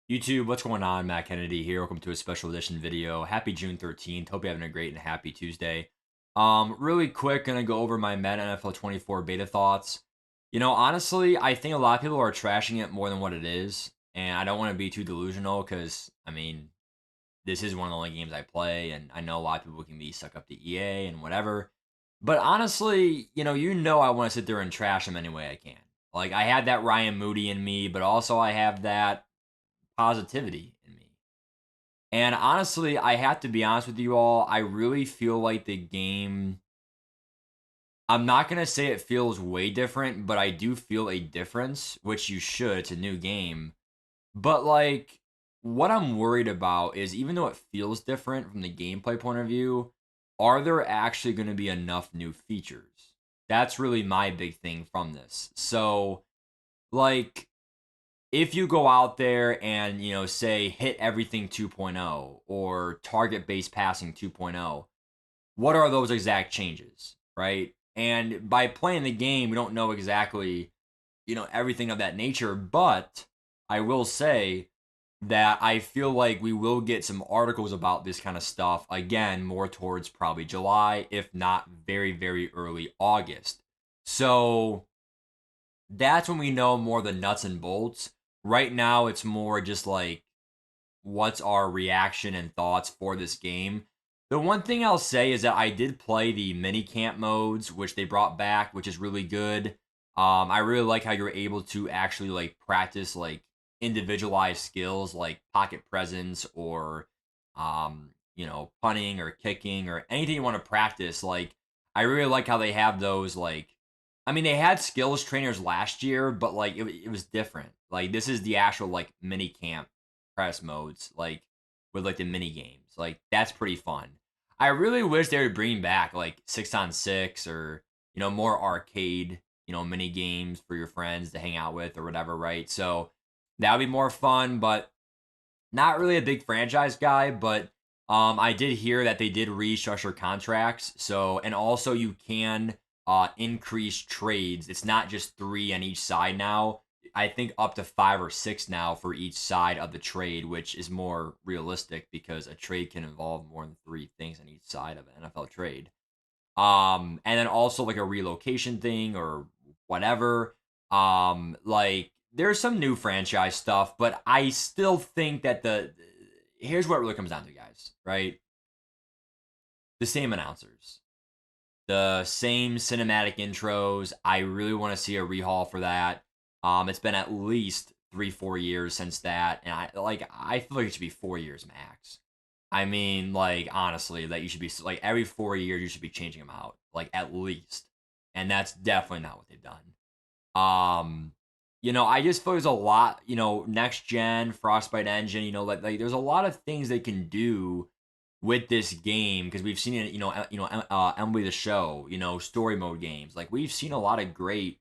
YouTube, what's going on? Matt Kennedy here. Welcome to a special edition video. Happy June 13th. Hope you're having a great and happy Tuesday. Really quick, gonna go over my Madden NFL 24 beta thoughts. Honestly, I think a lot of people are trashing it more than what it is, and I don't want to be too delusional because, this is one of the only games I play, and I know a lot of people can be stuck up to EA and whatever. But honestly, I want to sit there and trash them any way I can. Like, I had that Ryan Moody in me, but also I have that positivity in me. And honestly, I have to be honest with you all. I really feel like the game, I'm not going to say it feels way different, but I do feel a difference, which you should. It's a new game. But like, what I'm worried about is even though it feels different from the gameplay point of view, are there actually going to be enough new features? That's really my big thing from this. So, like, if you go out there and say hit everything 2.0 or target based passing 2.0, what are those exact changes, right? And by playing the game, we don't know exactly everything of that nature, but I will say that I feel like we will get some articles about this kind of stuff again more towards probably July, if not very very early August. So that's when we know more the nuts and bolts. Right now, it's more just like what's our reaction and thoughts for this game. The one thing I'll say is that I did play the mini camp modes, which they brought back, which is really good. I really like how you're able to actually like practice like individualized skills like pocket presence or punting or kicking or anything you want to practice. Like I really like how they have those like they had skills trainers last year, but like it was different. Like this is the actual like mini camp press modes, like with like the mini games. Like that's pretty fun. I really wish they would bring back like 6-on-6 or more arcade mini games for your friends to hang out with or whatever, right? So that would be more fun, but not really a big franchise guy, but I did hear that they did restructure contracts. So and also you can increase trades. It's not just 3 on each side now. I think up to 5 or 6 now for each side of the trade, which is more realistic because a trade can involve more than 3 things on each side of an NFL trade. And then also like a relocation thing or whatever. Like there's some new franchise stuff, but I still think that the here's what it really comes down to, guys, right? The same announcers, the same cinematic intros. I really want to see a rehaul for that. It's been at least 3-4 years since that, and I feel like it should be 4 years max. Like honestly, that you should be like every 4 years you should be changing them out, like at least, and that's definitely not what they've done. I just feel there's a lot, next gen Frostbite engine, like there's a lot of things they can do with this game because we've seen it, Emily the Show, story mode games. Like we've seen a lot of great,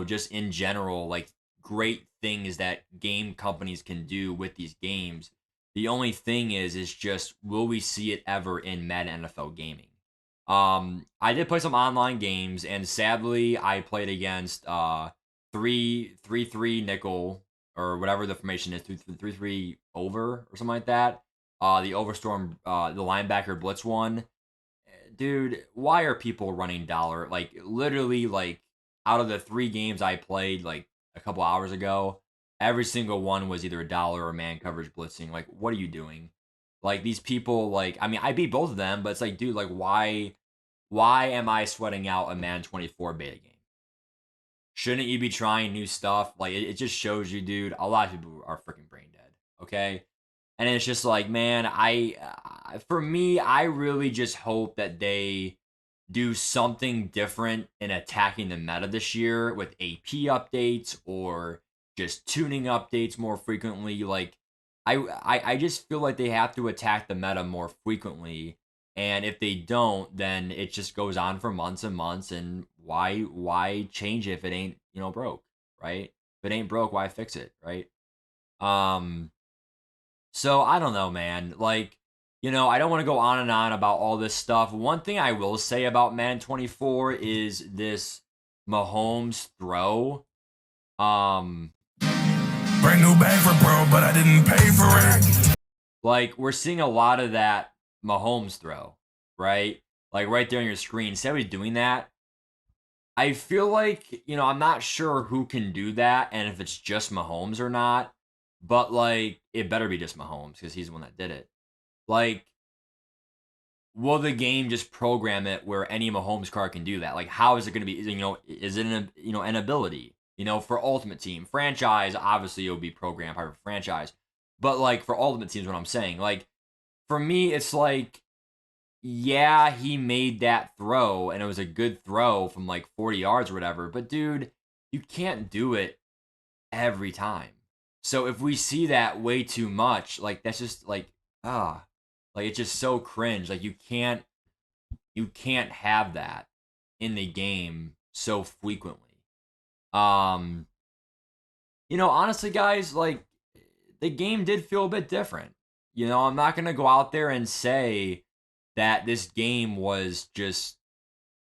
just in general, like great things that game companies can do with these games. The only thing is just will we see it ever in Madden NFL gaming? I did play some online games, and sadly, I played against 3-3 nickel or whatever the formation is, 3-3 over or something like that. The Overstorm, the linebacker blitz one. Dude, why are people running dollar? Like literally, like out of the 3 games I played like a couple hours ago, every single one was either a dollar or man coverage blitzing. Like, what are you doing? Like these people, like I beat both of them, but it's like, dude, like why am I sweating out a Man 24 beta game? Shouldn't you be trying new stuff? Like it just shows you, dude. A lot of people are freaking brain dead. Okay, and it's just like, man, for me, I really just hope that they do something different in attacking the meta this year with AP updates or just tuning updates more frequently. Like, I just feel like they have to attack the meta more frequently, and if they don't, then it just goes on for months and months. And why change it if it ain't broke, right? If it ain't broke, why fix it, right? Um, so I don't know, man. Like, I don't want to go on and on about all this stuff. One thing I will say about Man 24 is this Mahomes throw. Um, Brand new bag for bro, but I didn't pay for it. Like, we're seeing a lot of that Mahomes throw, right? Like, right there on your screen. See how he's doing that? I feel like, I'm not sure who can do that and if it's just Mahomes or not, but, like, it better be just Mahomes because he's the one that did it. Like, will the game just program it where any Mahomes card can do that? Like, how is it going to be? Is it an ability? For Ultimate Team franchise, obviously it'll be programmed for franchise, but like for Ultimate Teams, what I'm saying, like for me, it's like, yeah, he made that throw and it was a good throw from like 40 yards or whatever, but dude, you can't do it every time. So if we see that way too much, like that's just ah, like it's just so cringe. Like you can't have that in the game so frequently. Um, honestly, guys, like the game did feel a bit different. I'm not gonna go out there and say that this game was just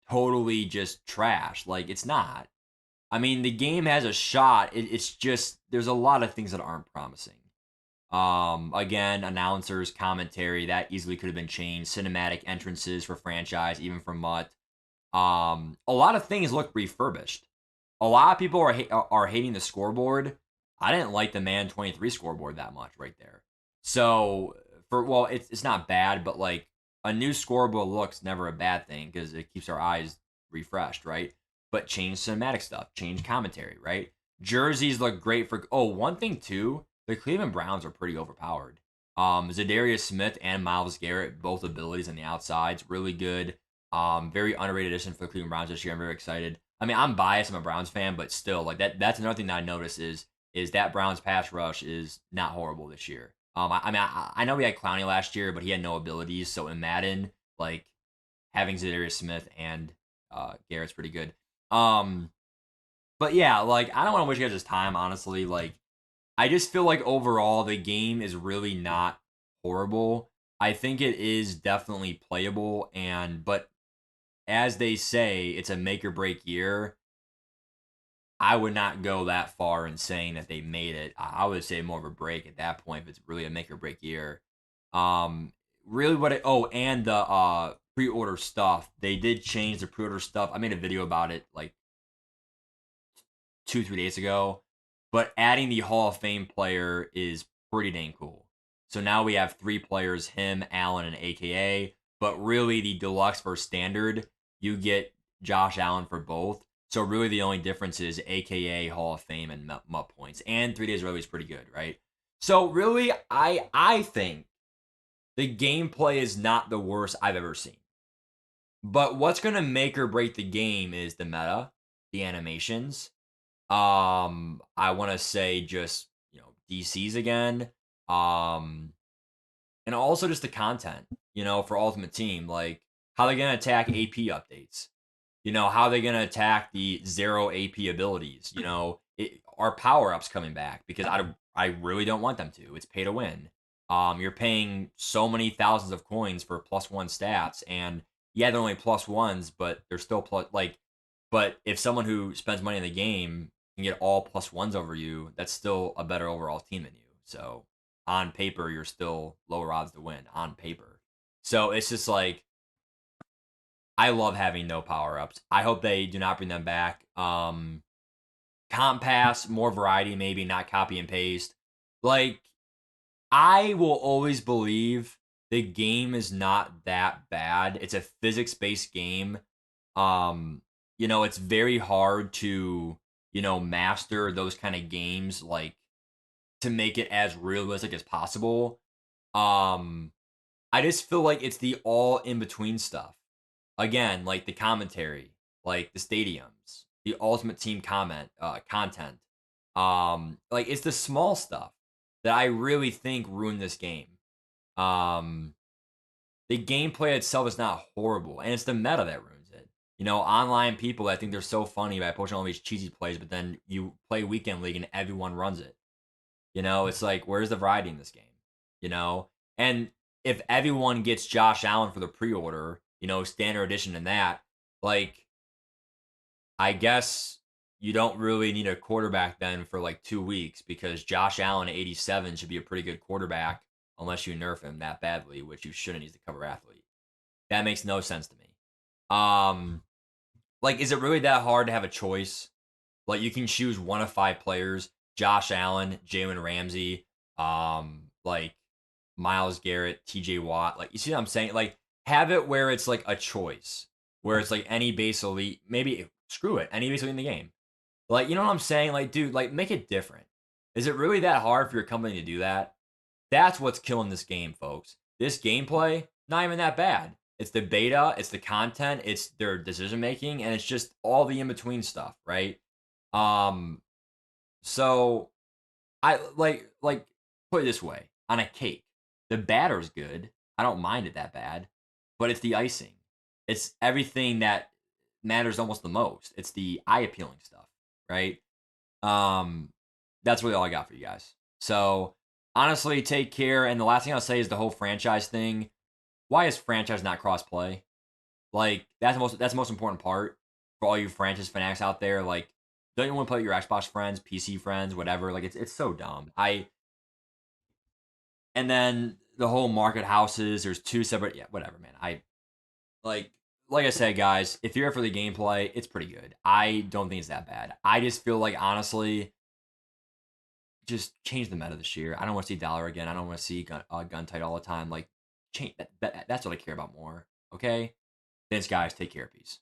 totally just trash. Like it's not. I mean, the game has a shot. It's just there's a lot of things that aren't promising. Again, announcers, commentary that easily could have been changed. Cinematic entrances for franchise, even for Mutt. A lot of things look refurbished. A lot of people are hating the scoreboard. I didn't like the Man 23 scoreboard that much right there. So it's not bad, but like a new scoreboard looks never a bad thing because it keeps our eyes refreshed, right? But change cinematic stuff, change commentary, right? Jerseys look great for. Oh, one thing too, the Cleveland Browns are pretty overpowered. Zadarius Smith and Myles Garrett, both abilities on the outsides, really good. Very underrated addition for the Cleveland Browns this year. I'm very excited. I mean, I'm biased. I'm a Browns fan, but still, like that's another thing that I noticed is that Browns pass rush is not horrible this year. I know we had Clowney last year, but he had no abilities. So in Madden, like having Zadarius Smith and Garrett's pretty good. Um, but yeah, like I don't want to waste you guys' time, honestly. Like I just feel like overall the game is really not horrible. I think it is definitely playable, but as they say, it's a make or break year. I would not go that far in saying that they made it. I would say more of a break at that point if it's really a make or break year. Um, really and the pre-order stuff. They did change the pre-order stuff. I made a video about it like 2-3 days ago. But adding the Hall of Fame player is pretty dang cool. So now we have three players, him, Allen, and AKA. But really, the deluxe versus standard, you get Josh Allen for both. So really, the only difference is AKA Hall of Fame and MUP points. And 3 days early is pretty good, right? So really, I think the gameplay is not the worst I've ever seen. But what's gonna make or break the game is the meta, the animations, I want to say just, DCs again. Um, and also just the content, for Ultimate Team, like how they going to attack AP updates. How they going to attack the zero AP abilities. Are power ups coming back because I really don't want them to. It's pay to win. You're paying so many thousands of coins for +1 stats, and yeah, they're only +1s, but they're still plus like. But if someone who spends money in the game can get all +1s over you, that's still a better overall team than you. So on paper, you're still lower odds to win on paper. So it's just like I love having no power ups. I hope they do not bring them back. Comp pass, more variety, maybe not copy and paste. Like I will always believe the game is not that bad. It's a physics based game. It's very hard to, master those kind of games, like to make it as realistic as possible. Um, I just feel like it's the all in between stuff. Again, like the commentary, like the stadiums, the ultimate team content. Like it's the small stuff that I really think ruined this game. Um, the gameplay itself is not horrible, and it's the meta that ruins it. Online people that think they're so funny by pushing all these cheesy plays, but then you play weekend league and everyone runs it. It's like where's the variety in this game? You know, and if everyone gets Josh Allen for the pre-order, standard edition and that, like, I guess you don't really need a quarterback then for like 2 weeks because Josh Allen at 87 should be a pretty good quarterback unless you nerf him that badly, which you shouldn't. He's the cover athlete. That makes no sense to me. Um, like, is it really that hard to have a choice? Like, you can choose one of five players: Josh Allen, Jalen Ramsey, like Miles Garrett, T.J. Watt. Like, you see what I'm saying? Like, have it where it's like a choice, where it's like any base elite. Maybe screw it, any base elite in the game. Like, you know what I'm saying? Like, dude, like, make it different. Is it really that hard for your company to do that? That's what's killing this game, folks. This gameplay, not even that bad. It's the beta, it's the content, it's their decision making, and it's just all the in between stuff, right? Um, so I like put it this way: on a cake, the batter's good. I don't mind it that bad, but it's the icing. It's everything that matters almost the most. It's the eye appealing stuff, right? Um, that's really all I got for you guys. So honestly, take care. And the last thing I'll say is the whole franchise thing. Why is franchise not cross play? Like that's the most important part for all you franchise fanatics out there. Like, don't you want to play with your Xbox friends, PC friends, whatever? Like it's so dumb. And then the whole market houses. There's two separate. Yeah, whatever, man. Like like I said, guys. If you're here for the gameplay, it's pretty good. I don't think it's that bad. I just feel like honestly, just change the meta this year. I don't want to see Dollar again. I don't want to see gun tight all the time. Like, change that's what I care about more. Okay, thanks, guys. Take care. Peace.